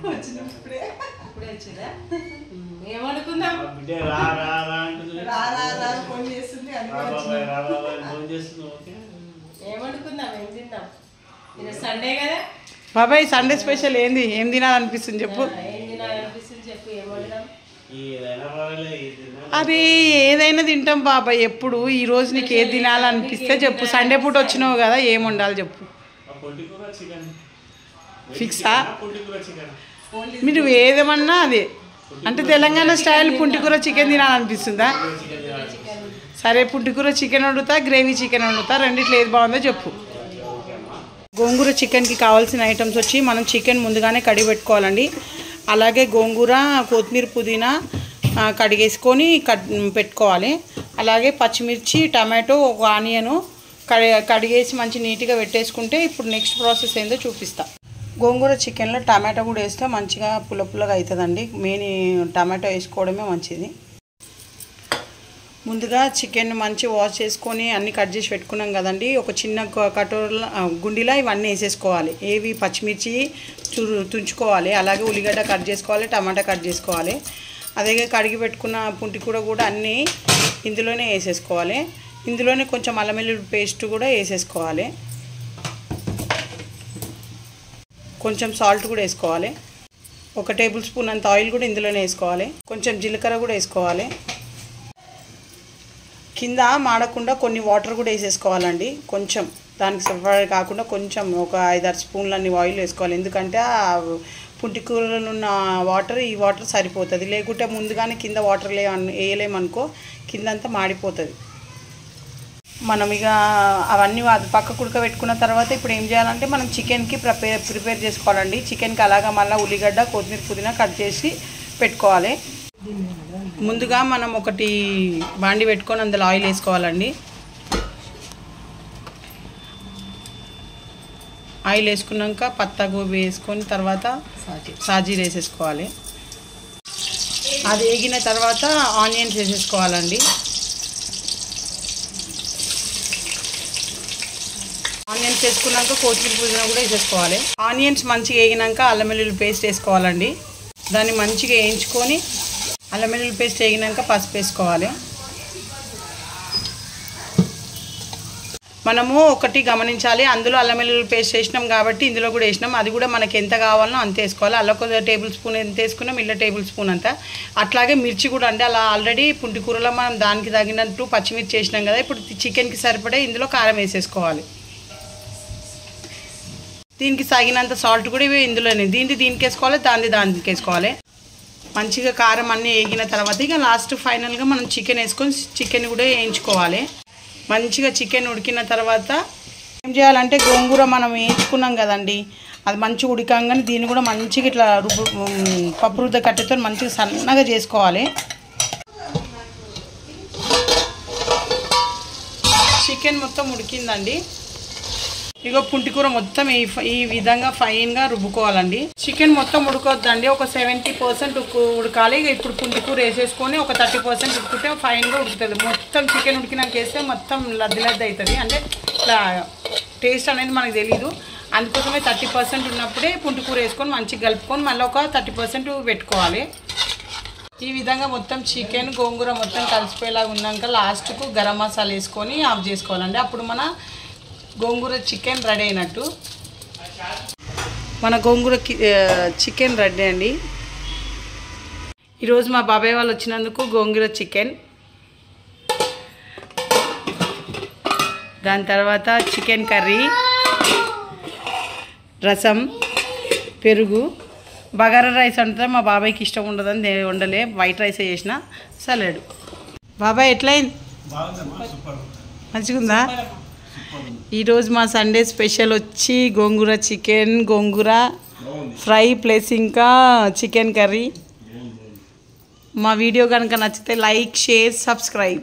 వచ్చినప్పుడే ఇప్పుడే వచ్చిందా ఏమనుకుందాం ఫోన్ చేస్తుంది ఏమనుకుందాం ఏం తిందాం సండే కదా బాబాయ్ సండే స్పెషల్ ఏంది ఏం తినాలనిపిస్తుంది చెప్పు ఏం తినాలనిపిస్తుంది చెప్పు ఏమనుకుందాం అరే ఏదైనా తింటాం బాబాయ్ ఎప్పుడు ఈ రోజు నీకు ఏది తినాలనిపిస్తే చెప్పు సండే పూట వచ్చినావు కదా ఏం వండాలి చెప్పు ఫిక్సా మీరు ఏదేమన్నా అదే అంటే తెలంగాణ స్టైల్ పుంటికూర చికెన్ తినాలనిపిస్తుందా సరే పుంటికూర చికెన్ వండుతా గ్రేవీ చికెన్ వండుతా రెండిట్లో ఏది బాగుందో చెప్పు గోంగూర చికెన్కి కావాల్సిన ఐటమ్స్ వచ్చి మనం చికెన్ ముందుగానే కడిగి పెట్టుకోవాలండి అలాగే గోంగూర కొత్తిమీర పుదీనా కడిగేసుకొని పెట్టుకోవాలి అలాగే పచ్చిమిర్చి టమాటో ఒక ఆనియను కడిగేసి మంచి నీట్గా పెట్టేసుకుంటే ఇప్పుడు నెక్స్ట్ ప్రాసెస్ ఏందో చూపిస్తా గోంగూర చికెన్లో టమాటో కూడా వేస్తే మంచిగా పుల్లగా అవుతుందండి మెయిన్ టమాటో వేసుకోవడమే మంచిది ముందుగా చికెన్ మంచి వాష్ చేసుకొని అన్నీ కట్ చేసి పెట్టుకున్నాం కదండి ఒక చిన్న కటోరలో గుండిలో ఇవన్నీ వేసేసుకోవాలి ఏవి పచ్చిమిర్చి తుంచుకోవాలి అలాగే ఉల్లిగడ్డ కట్ చేసుకోవాలి టమాటా కట్ చేసుకోవాలి అదే కడిగి పెట్టుకున్న పుంటికూర కూడా అన్నీ ఇందులోనే వేసేసుకోవాలి ఇందులోనే కొంచెం అల్లం వెల్లుల్లి పేస్ట్ కూడా వేసేసుకోవాలి కొంచెం సాల్ట్ కూడా వేసుకోవాలి 1 టేబుల్ స్పూన్ అంత ఆయిల్ కూడా ఇందులోనే వేసుకోవాలి కొంచెం జీలకర్ర కూడా వేసుకోవాలి కింద మాడకుండా కొన్ని వాటర్ కూడా వేసేసుకోవాలండి కొంచెం దానికి సరిపడా కాకుండా కొంచెం ఒక 5-6 స్పూన్లన్నీ ఆయిల్ వేసుకోవాలి ఎందుకంటే ఆ పుంటికూరలో ఉన్న వాటర్ ఈ వాటర్ సరిపోతుంది లేకుంటే ముందుగానే కింద వాటర్ వేయలేమనుకో కిందంతా మాడిపోతుంది మనం ఇక అవన్నీ పక్కకు ఉడకబెట్టుకున్న తర్వాత ఇప్పుడు ఏం చేయాలంటే మనం చికెన్కి ప్రిపేర్ చేసుకోవాలండి చికెన్కి అలాగా మళ్ళీ ఉల్లిగడ్డ కొత్తిమీర పుదీనా కట్ చేసి పెట్టుకోవాలి ముందుగా మనం ఒకటి బాండి పెట్టుకొని అందులో ఆయిల్ వేసుకోవాలండి ఆయిల్ వేసుకున్నాక పత్తా గోబీ వేసుకొని తర్వాత సాజీర వేసేసుకోవాలి అది వేగిన తర్వాత ఆనియన్స్ వేసేసుకోవాలండి ఆనియన్స్ వేసుకున్నాక కొత్తిమీర పుదీనా కూడా వేసేసుకోవాలి ఆనియన్స్ మంచిగా వేగినాక అల్లం వెల్లుల్లి పేస్ట్ వేసుకోవాలండి దాన్ని మంచిగా వేయించుకొని అల్లం వెల్లుల్లి పేస్ట్ వేగినాక పసుపు వేసుకోవాలి మనము ఒకటి గమనించాలి అందులో అల్లం వెల్లుల్లి పేస్ట్ వేసినాం కాబట్టి ఇందులో కూడా వేసినాం అది కూడా మనకి ఎంత కావాలనో అంత వేసుకోవాలి అలా 1 టేబుల్ స్పూన్ ఎంత వేసుకున్నాం ఇలా టేబుల్ స్పూన్ అంతా అట్లాగే మిర్చి కూడా అంటే అలా ఆల్రెడీ పుంటికూరలో మనం దానికి తగినట్టు పచ్చిమిర్చి వేసినాం కదా ఇప్పుడు చికెన్కి సరిపడే ఇందులో కారం వేసేసుకోవాలి దీనికి తగినంత సాల్ట్ కూడా ఇవి ఇందులోనే దీనికి వేసుకోవాలి దానికి వేసుకోవాలి మంచిగా కారం అన్నీ వేగిన తర్వాత ఇక లాస్ట్ ఫైనల్గా మనం చికెన్ వేసుకొని చికెన్ కూడా వేయించుకోవాలి మంచిగా చికెన్ ఉడికిన తర్వాత ఏం చేయాలంటే గోంగూర మనం వేయించుకున్నాం కదండి అది మంచిగా ఉడికంగానే దీన్ని కూడా మంచిగా ఇట్లా పప్పు రుద్ద కట్టెతో మంచిగా సన్నగా చేసుకోవాలి చికెన్ మొత్తం ఉడికిందండి ఇగో పుంటికూర మొత్తం ఈ విధంగా ఫైన్గా రుబ్బుకోవాలండి చికెన్ మొత్తం ఉడకొద్దండి ఒక 70% ఉడకాలి ఇక ఇప్పుడు పుంటికూర వేసేసుకొని ఒక 30% ఉడుకుంటే ఫైన్గా ఉడుకుతుంది మొత్తం చికెన్ ఉడికినాక వేస్తే మొత్తం లద్ది అవుతుంది అంటే ఇట్లా టేస్ట్ అనేది మనకు తెలీదు అందుకోసమే 30% ఉన్నప్పుడే పుంటికూర వేసుకొని మంచిగా కలుపుకొని మళ్ళీ ఒక 30% పెట్టుకోవాలి ఈ విధంగా మొత్తం చికెన్ గోంగూర మొత్తం కలిసిపోయేలాగా ఉన్నాక లాస్ట్కు గరం మసాలా వేసుకొని ఆఫ్ చేసుకోవాలండి అప్పుడు మన గోంగూర చికెన్ రెడీ అయినట్టు మన గోంగూర చికెన్ రెడీ అండి ఈరోజు మా బాబాయ్ వాళ్ళు వచ్చినందుకు గోంగూర చికెన్ దాని తర్వాత చికెన్ కర్రీ రసం పెరుగు బగారా రైస్ అంటే మా బాబాయ్కి ఇష్టం ఉండదని వండలే వైట్ రైస్ చేసిన సలాడ్ బాబాయ్ ఎట్లయింది మంచిగుందా ఈరోజు మా సండే స్పెషల్ వచ్చి గోంగూర చికెన్ గోంగూర ఫ్రై ప్లస్ ఇంకా చికెన్ కర్రీ మా వీడియో కనుక నచ్చితే లైక్ షేర్ సబ్స్క్రైబ్